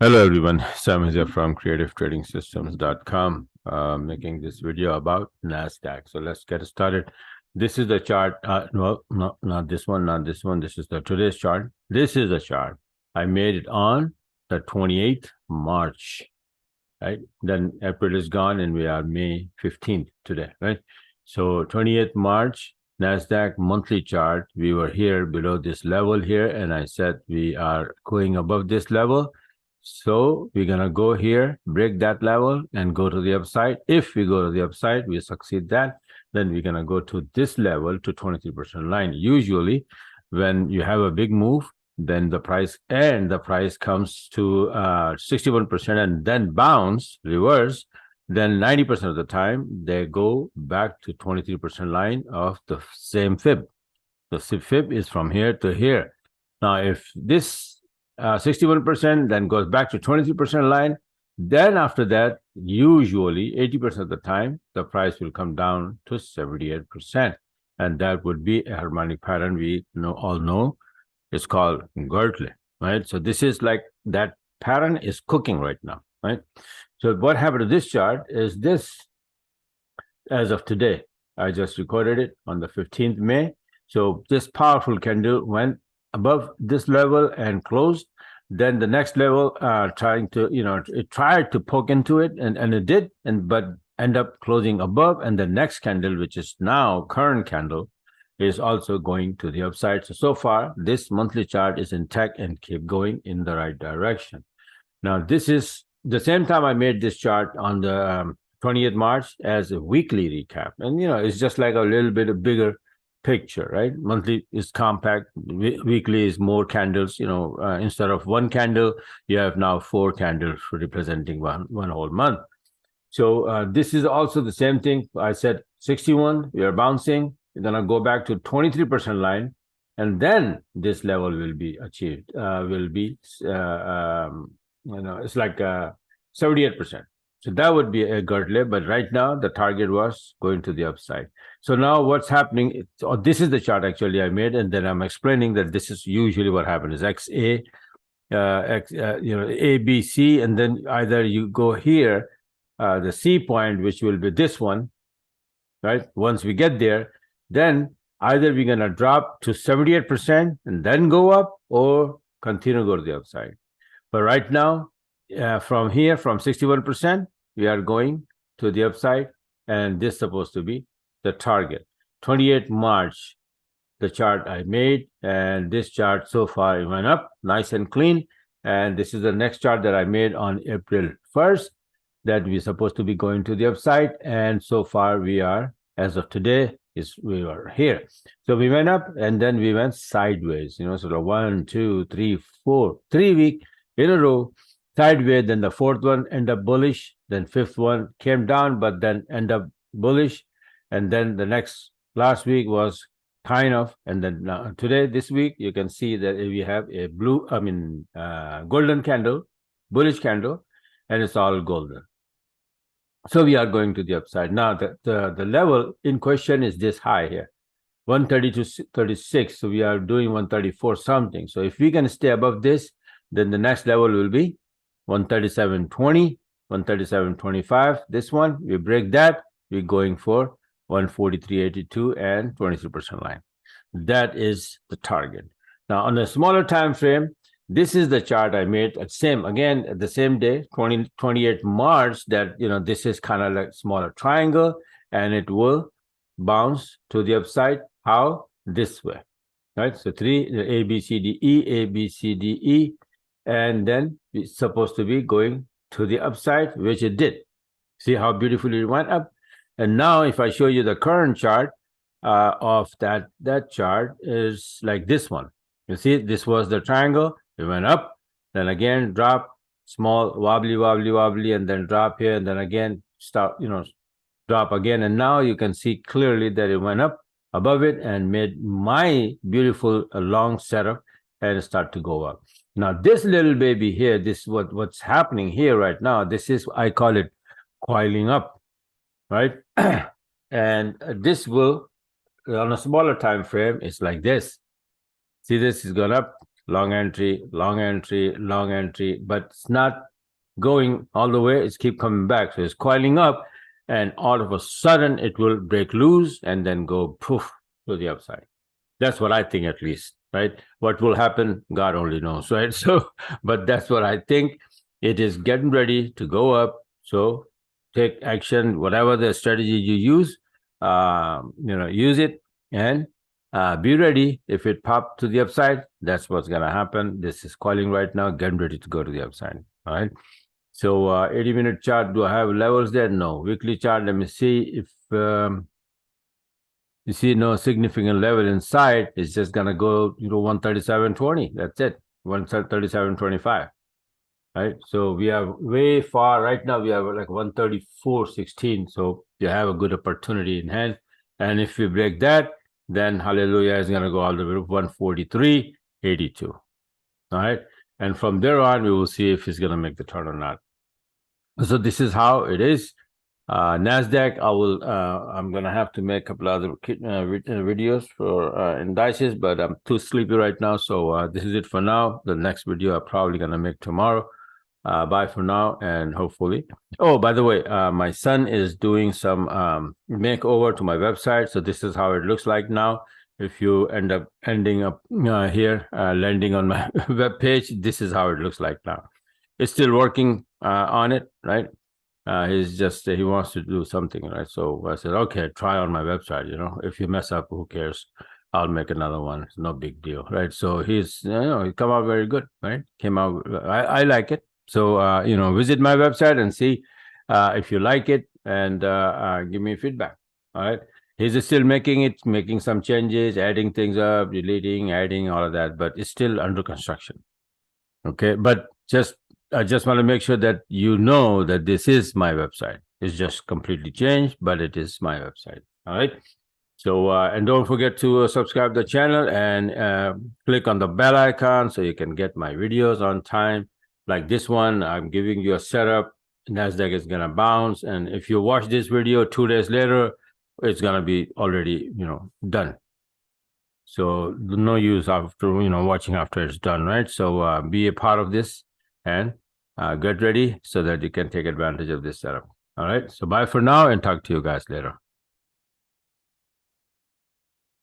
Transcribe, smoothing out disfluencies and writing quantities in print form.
Hello everyone, Sam is here from creativetradingsystems.com, making this video about Nasdaq. So let's get started. This is the chart. No, not this one, not this one. This is the today's chart. This is the chart. I made it on the 28th March, right? Then April is gone and we are May 15th today, right? So 28th March, Nasdaq monthly chart. We were here below this level here, and I said we are going above this level. So we're going to go here, break that level and go to the upside. If we go to the upside, we succeed that, then we're going to go to this level to 23% line. Usually when you have a big move, then the price comes to 61% and then bounce, reverse, then 90% of the time they go back to 23% line of the same fib. The fib is from here to here. Now, if this 61% then goes back to 23% line, then after that, usually 80% of the time, the price will come down to 78%. And that would be a harmonic pattern we all know. It's called Gertle, right? So this is like that pattern is cooking right now, right? So what happened to this chart is this, as of today, I just recorded it on the 15th May. So this powerful candle went above this level and closed. Then the next level, it tried to poke into it, and it did, but end up closing above. And the next candle, which is now current candle, is also going to the upside. So far, this monthly chart is intact and keep going in the right direction. Now, this is the same time I made this chart on the 20th March as a weekly recap. And, it's just like a little bit of bigger picture, right? Monthly is compact, weekly is more candles. Instead of one candle, you have now 4 candles representing one whole month. So this is also the same thing. I said 61, we are bouncing. We're going to go back to 23% line, and then this level will be achieved, it's like 78%. So that would be a Gertle, but right now the target was going to the upside. So now what's happening, this is the chart actually I made, and then I'm explaining that this is usually what happens, XA, A, B, C, and then either you go here, the C point, which will be this one, right? Once we get there, then either we're going to drop to 78% and then go up, or continue to go to the upside. But right now, from here, from 61%, we are going to the upside, and this is supposed to be the target. 28th March, the chart I made, and this chart so far it went up nice and clean. And this is the next chart that I made on April 1st that we're supposed to be going to the upside. And so far we are, as of today, we are here. So we went up and then we went sideways, sort of 1, 2, 3, 4, 3 weeks in a row sideways. Then the fourth one end up bullish, then fifth one came down but then end up bullish, and then the last week was kind of, and then today, this week, you can see that we have a golden candle, bullish candle, and it's all golden. So we are going to the upside. Now the level in question is this high here, 132.36. So we are doing 134 something. So if we can stay above this, then the next level will be 137.20, 137.25. This one, we break that, we're going for 143.82 and 23% line. That is the target. Now on a smaller time frame, this is the chart I made at the same day, 28th March, that this is kind of like smaller triangle, and it will bounce to the upside. How? This way, right? So 3 A, B, C, D, E, A, B, C, D, E, and then it's supposed to be going to the upside, which it did. See how beautifully it went up. And now if I show you the current chart of that chart is like this one. You see, this was the triangle. It went up, then again drop, small wobbly, and then drop here, and then again drop again. And now you can see clearly that it went up above it and made my beautiful long setup and start to go up. Now this little baby here, this what's happening here right now, this is, I call it coiling up, right? And this will, on a smaller time frame, it's like this. See, this is gone up, long entry, long entry, long entry, but it's not going all the way. It's keep coming back. So it's coiling up, and all of a sudden it will break loose and then go poof to the upside. That's what I think, at least, right? What will happen, God only knows, right? So, but that's what I think. It is getting ready to go up. So take action, whatever the strategy you use, use it, and be ready. If it pops to the upside, that's what's going to happen. This is calling right now, getting ready to go to the upside. All right. So 80-minute chart, do I have levels there? No. Weekly chart, let me see if you see no significant level inside. It's just going to go 137.20. That's it. 137.25. Right. So we are way far right now. We have like 134.16. So you have a good opportunity in hand. And if we break that, then hallelujah is going to go all the way to 143.82. All right. And from there on, we will see if it's going to make the turn or not. So this is how it is. Nasdaq, I'm going to have to make a couple other videos for indices, but I'm too sleepy right now. So this is it for now. The next video I'm probably going to make tomorrow. Bye for now, and hopefully. Oh, by the way, my son is doing some makeover to my website. So this is how it looks like now. If you end up landing on my web page, this is how it looks like now. It's still working on it, right? He wants to do something, right? So I said, okay, try on my website. If you mess up, who cares? I'll make another one. It's no big deal, right? So he come out very good, right? Came out. I like it. So visit my website and see if you like it, and give me feedback. All right. He's still making some changes, adding things up, deleting, adding, all of that, but it's still under construction. Okay, but I just want to make sure that you know that this is my website. It's just completely changed, but it is my website. All right. So, and don't forget to subscribe to the channel and click on the bell icon so you can get my videos on time. Like this one, I'm giving you a setup. Nasdaq is going to bounce. And if you watch this video 2 days later, it's going to be already, done. So no use after, watching after it's done, right? So be a part of this and get ready so that you can take advantage of this setup. All right. So bye for now, and talk to you guys later.